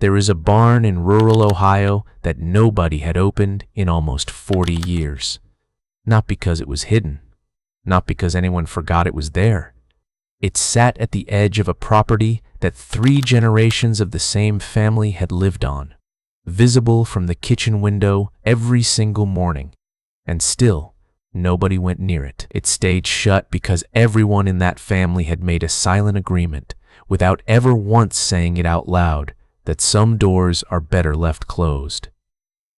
There is a barn in rural Ohio that nobody had opened in almost 40 years. Not because it was hidden, not because anyone forgot it was there. It sat at the edge of a property that 3 generations of the same family had lived on, visible from the kitchen window every single morning, and still nobody went near it. It stayed shut because everyone in that family had made a silent agreement, without ever once saying it out loud, that some doors are better left closed.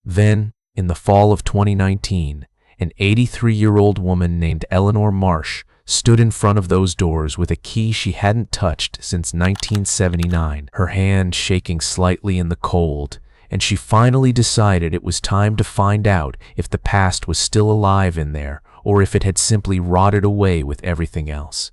Then, in the fall of 2019, an 83-year-old woman named Eleanor Marsh stood in front of those doors with a key she hadn't touched since 1979, her hand shaking slightly in the cold, and she finally decided it was time to find out if the past was still alive in there or if it had simply rotted away with everything else.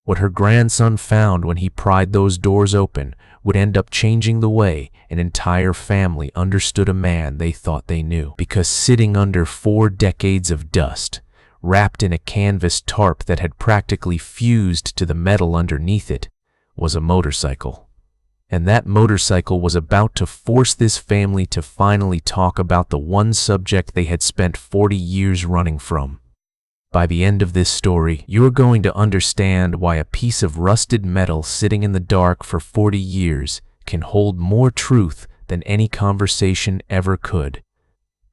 What her grandson found when he pried those doors open would end up changing the way an entire family understood a man they thought they knew, because sitting under 4 decades of dust, wrapped in a canvas tarp that had practically fused to the metal underneath it, was a motorcycle. And that motorcycle was about to force this family to finally talk about the one subject they had spent 40 years running from. By the end of this story, you are going to understand why a piece of rusted metal sitting in the dark for 40 years can hold more truth than any conversation ever could.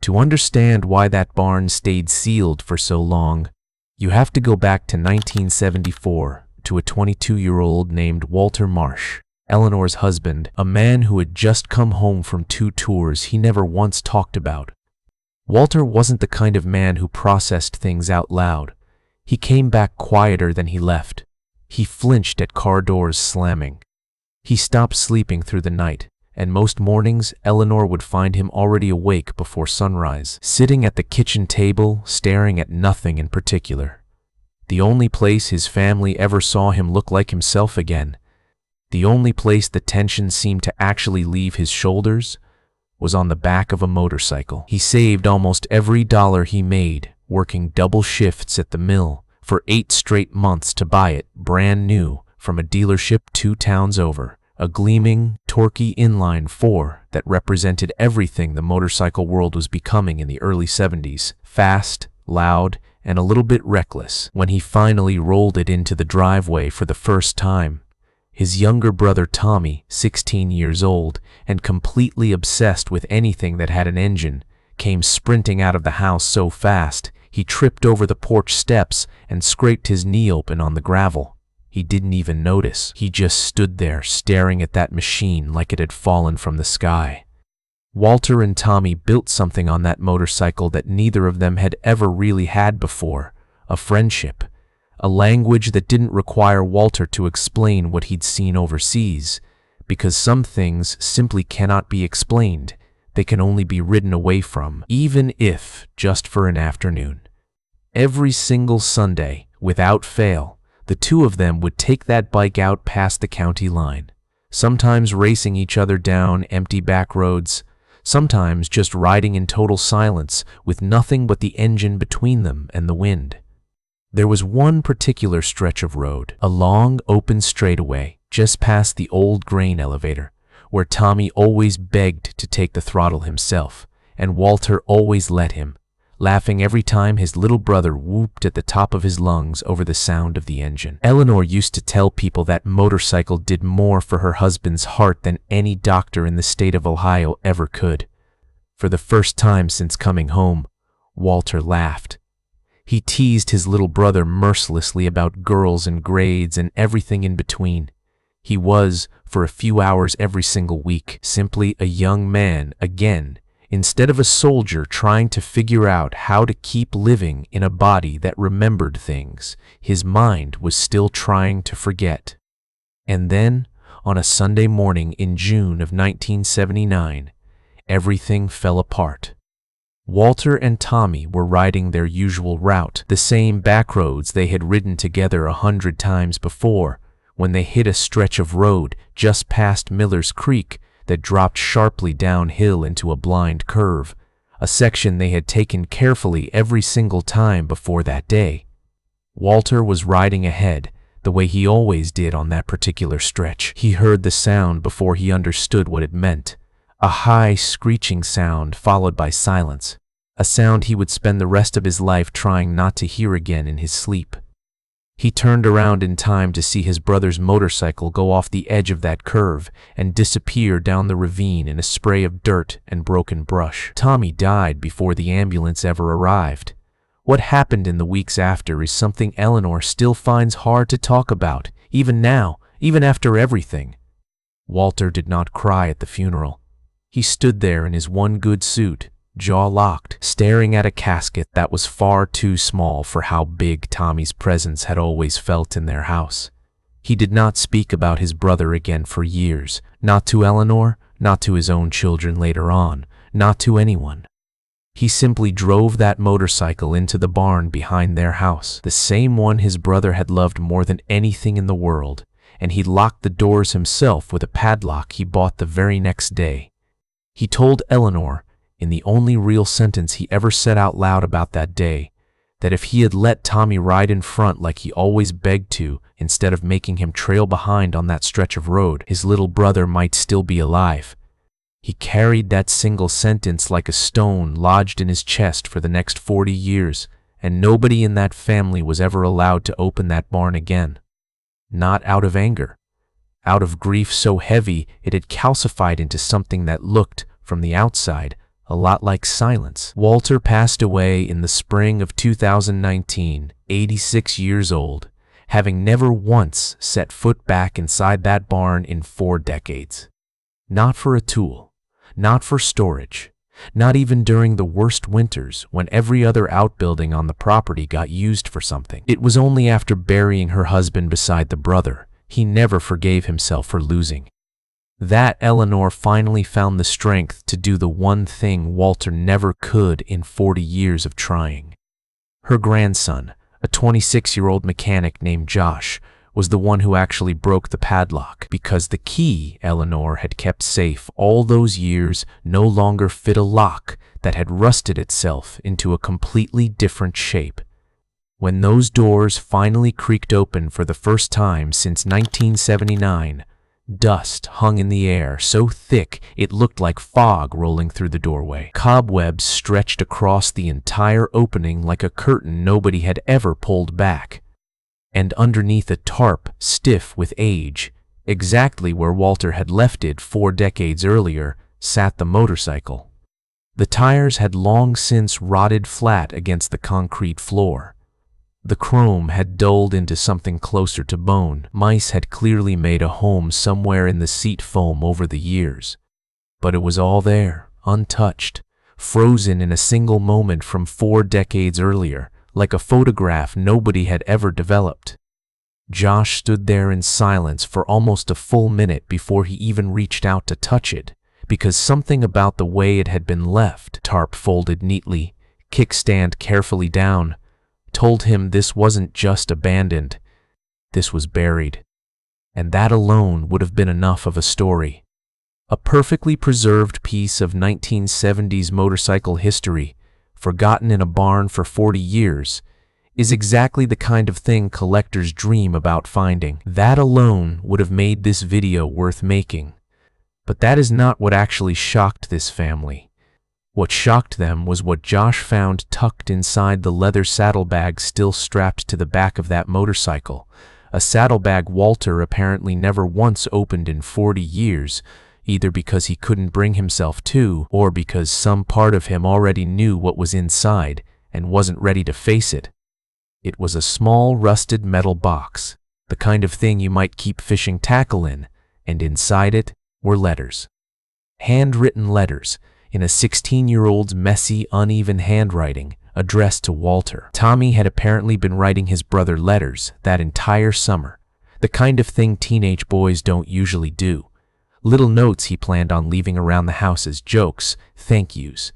To understand why that barn stayed sealed for so long, you have to go back to 1974 to a 22-year-old named Walter Marsh, Eleanor's husband, a man who had just come home from 2 tours he never once talked about. Walter wasn't the kind of man who processed things out loud. He came back quieter than he left. He flinched at car doors slamming. He stopped sleeping through the night, and most mornings Eleanor would find him already awake before sunrise, sitting at the kitchen table, staring at nothing in particular. The only place his family ever saw him look like himself again, the only place the tension seemed to actually leave his shoulders, was on the back of a motorcycle. He saved almost every dollar he made, working double shifts at the mill for 8 straight months to buy it brand new from a dealership 2 towns over, a gleaming, torquey inline 4 that represented everything the motorcycle world was becoming in the early 70s, fast, loud, and a little bit reckless. When he finally rolled it into the driveway for the first time, his younger brother Tommy, 16 years old and completely obsessed with anything that had an engine, came sprinting out of the house so fast he tripped over the porch steps and scraped his knee open on the gravel. He didn't even notice. He just stood there staring at that machine like it had fallen from the sky. Walter and Tommy built something on that motorcycle that neither of them had ever really had before, a friendship. A language that didn't require Walter to explain what he'd seen overseas, because some things simply cannot be explained. They can only be ridden away from, even if just for an afternoon. Every single Sunday, without fail, the 2 of them would take that bike out past the county line, sometimes racing each other down empty back roads, sometimes just riding in total silence with nothing but the engine between them and the wind. There was one particular stretch of road, a long, open straightaway, just past the old grain elevator, where Tommy always begged to take the throttle himself, and Walter always let him, laughing every time his little brother whooped at the top of his lungs over the sound of the engine. Eleanor used to tell people that motorcycle did more for her husband's heart than any doctor in the state of Ohio ever could. For the first time since coming home, Walter laughed. He teased his little brother mercilessly about girls and grades and everything in between. He was, for a few hours every single week, simply a young man again, instead of a soldier trying to figure out how to keep living in a body that remembered things his mind was still trying to forget. And then, on a Sunday morning in June of 1979, everything fell apart. Walter and Tommy were riding their usual route, the same back roads they had ridden together 100 times before, when they hit a stretch of road just past Miller's Creek that dropped sharply downhill into a blind curve, a section they had taken carefully every single time before that day. Walter was riding ahead, the way he always did on that particular stretch. He heard the sound before he understood what it meant. A high, screeching sound followed by silence. A sound he would spend the rest of his life trying not to hear again in his sleep. He turned around in time to see his brother's motorcycle go off the edge of that curve and disappear down the ravine in a spray of dirt and broken brush. Tommy died before the ambulance ever arrived. What happened in the weeks after is something Eleanor still finds hard to talk about, even now, even after everything. Walter did not cry at the funeral. He stood there in his one good suit, jaw locked, staring at a casket that was far too small for how big Tommy's presence had always felt in their house. He did not speak about his brother again for years, not to Eleanor, not to his own children later on, not to anyone. He simply drove that motorcycle into the barn behind their house, the same one his brother had loved more than anything in the world, and he locked the doors himself with a padlock he bought the very next day. He told Eleanor, in the only real sentence he ever said out loud about that day, that if he had let Tommy ride in front like he always begged to, instead of making him trail behind on that stretch of road, his little brother might still be alive. He carried that single sentence like a stone lodged in his chest for the next 40 years, and nobody in that family was ever allowed to open that barn again. Not out of anger. Out of grief so heavy it had calcified into something that looked, from the outside, a lot like silence. Walter passed away in the spring of 2019, 86 years old, having never once set foot back inside that barn in 4 decades. Not for a tool, not for storage, not even during the worst winters when every other outbuilding on the property got used for something. It was only after burying her husband beside the brother he never forgave himself for losing. That Eleanor finally found the strength to do the one thing Walter never could in 40 years of trying. Her grandson, a 26-year-old mechanic named Josh, was the one who actually broke the padlock, because the key Eleanor had kept safe all those years no longer fit a lock that had rusted itself into a completely different shape. When those doors finally creaked open for the first time since 1979, dust hung in the air so thick it looked like fog rolling through the doorway. Cobwebs stretched across the entire opening like a curtain nobody had ever pulled back. And underneath a tarp stiff with age, exactly where Walter had left it 4 decades earlier, sat the motorcycle. The tires had long since rotted flat against the concrete floor. The chrome had dulled into something closer to bone. Mice had clearly made a home somewhere in the seat foam over the years. But it was all there, untouched, frozen in a single moment from 4 decades earlier, like a photograph nobody had ever developed. Josh stood there in silence for almost a full minute before he even reached out to touch it, because something about the way it had been left, tarp folded neatly, kickstand carefully down, told him this wasn't just abandoned, this was buried. And that alone would have been enough of a story. A perfectly preserved piece of 1970s motorcycle history, forgotten in a barn for 40 years, is exactly the kind of thing collectors dream about finding. That alone would have made this video worth making. But that is not what actually shocked this family. What shocked them was what Josh found tucked inside the leather saddlebag still strapped to the back of that motorcycle, a saddlebag Walter apparently never once opened in 40 years, either because he couldn't bring himself to, or because some part of him already knew what was inside and wasn't ready to face it. It was a small rusted metal box, the kind of thing you might keep fishing tackle in, and inside it were letters. Handwritten letters, in a 16-year-old's messy, uneven handwriting, addressed to Walter. Tommy had apparently been writing his brother letters that entire summer, the kind of thing teenage boys don't usually do. Little notes he planned on leaving around the house as jokes, thank yous.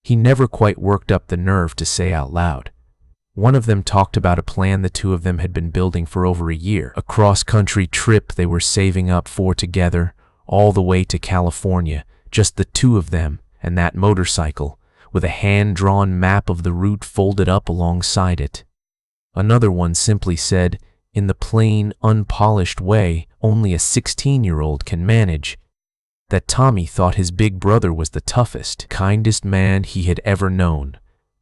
He never quite worked up the nerve to say out loud. One of them talked about a plan the two of them had been building for over a year, a cross-country trip they were saving up for together, all the way to California, just the two of them and that motorcycle, with a hand-drawn map of the route folded up alongside it. Another one simply said, in the plain, unpolished way only a 16-year-old can manage, that Tommy thought his big brother was the toughest, kindest man he had ever known,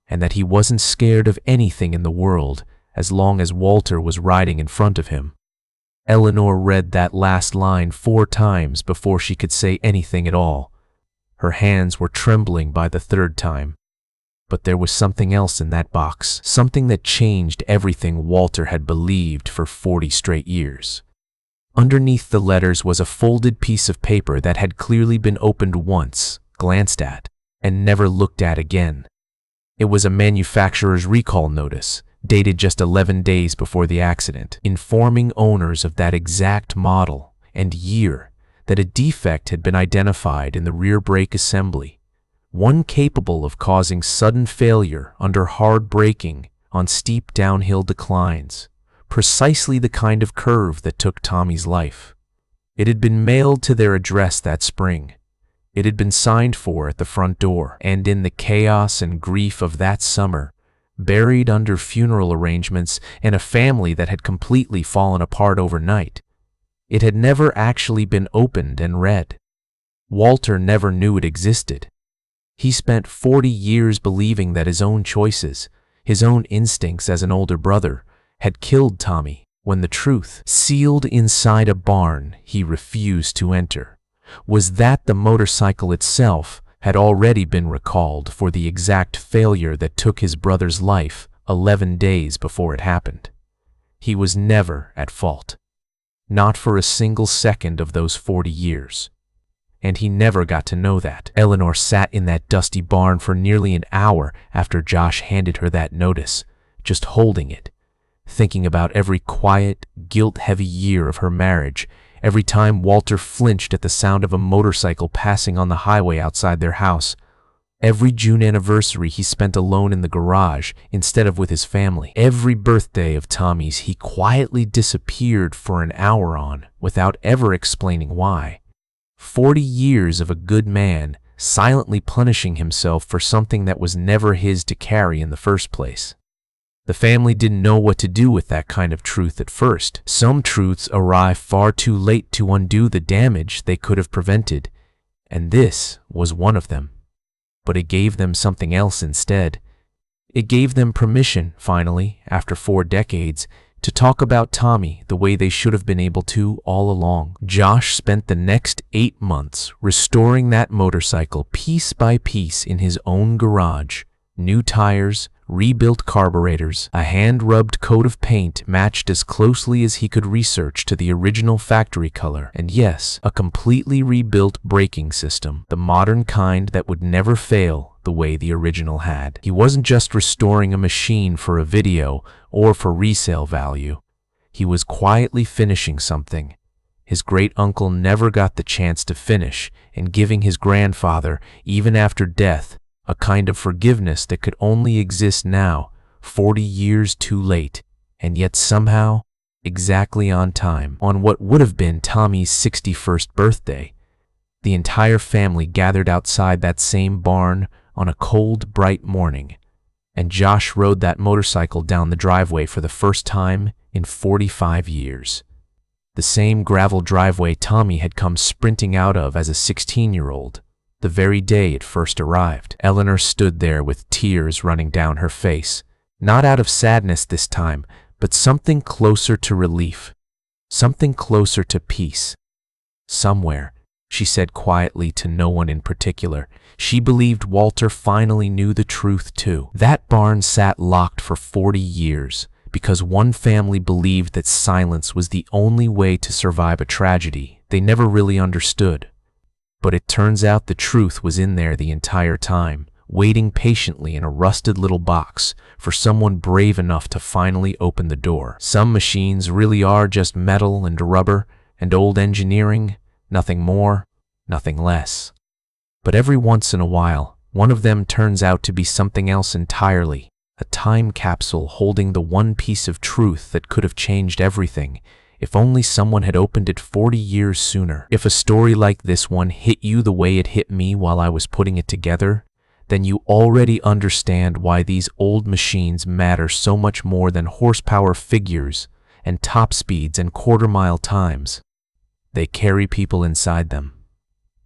and that he wasn't scared of anything in the world as long as Walter was riding in front of him. Eleanor read that last line 4 times before she could say anything at all. Her hands were trembling by the 3rd time. But there was something else in that box, something that changed everything Walter had believed for 40 straight years. Underneath the letters was a folded piece of paper that had clearly been opened once, glanced at, and never looked at again. It was a manufacturer's recall notice, dated just 11 days before the accident, informing owners of that exact model and year that a defect had been identified in the rear brake assembly, one capable of causing sudden failure under hard braking on steep downhill declines, precisely the kind of curve that took Tommy's life. It had been mailed to their address that spring. It had been signed for at the front door, and in the chaos and grief of that summer, buried under funeral arrangements and a family that had completely fallen apart overnight, it had never actually been opened and read. Walter never knew it existed. He spent 40 years believing that his own choices, his own instincts as an older brother, had killed Tommy, when the truth, sealed inside a barn he refused to enter, was that the motorcycle itself had already been recalled for the exact failure that took his brother's life 11 days before it happened. He was never at fault. Not for a single second of those 40 years. And he never got to know that. Eleanor sat in that dusty barn for nearly an hour after Josh handed her that notice, just holding it, thinking about every quiet, guilt-heavy year of her marriage, every time Walter flinched at the sound of a motorcycle passing on the highway outside their house, every June anniversary he spent alone in the garage instead of with his family, every birthday of Tommy's he quietly disappeared for an hour on without ever explaining why. 40 years of a good man silently punishing himself for something that was never his to carry in the first place. The family didn't know what to do with that kind of truth at first. Some truths arrive far too late to undo the damage they could have prevented, and this was one of them. But it gave them something else instead. It gave them permission, finally, after 4 decades, to talk about Tommy the way they should have been able to all along. Josh spent the next 8 months restoring that motorcycle piece by piece in his own garage. New tires, rebuilt carburetors, a hand-rubbed coat of paint matched as closely as he could research to the original factory color, and yes, a completely rebuilt braking system, the modern kind that would never fail the way the original had. He wasn't just restoring a machine for a video or for resale value. He was quietly finishing something his great-uncle never got the chance to finish, and giving his grandfather, even after death, a kind of forgiveness that could only exist now, 40 years too late, and yet somehow, exactly on time. On what would have been Tommy's 61st birthday, the entire family gathered outside that same barn on a cold, bright morning, and Josh rode that motorcycle down the driveway for the first time in 45 years. The same gravel driveway Tommy had come sprinting out of as a 16-year-old. The very day it first arrived. Eleanor stood there with tears running down her face, not out of sadness this time, but something closer to relief, something closer to peace. Somewhere, she said quietly to no one in particular, she believed Walter finally knew the truth too. That barn sat locked for 40 years because one family believed that silence was the only way to survive a tragedy they never really understood. But it turns out the truth was in there the entire time, waiting patiently in a rusted little box for someone brave enough to finally open the door. Some machines really are just metal and rubber and old engineering, nothing more, nothing less. But every once in a while, one of them turns out to be something else entirely, a time capsule holding the one piece of truth that could have changed everything, if only someone had opened it 40 years sooner. If a story like this one hit you the way it hit me while I was putting it together, then you already understand why these old machines matter so much more than horsepower figures and top speeds and quarter-mile times. They carry people inside them.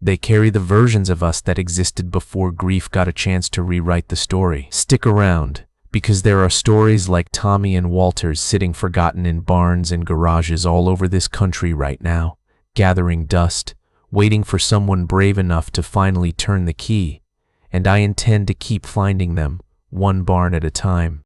They carry the versions of us that existed before grief got a chance to rewrite the story. Stick around, because there are stories like Tommy and Walter's sitting forgotten in barns and garages all over this country right now, gathering dust, waiting for someone brave enough to finally turn the key, and I intend to keep finding them, one barn at a time.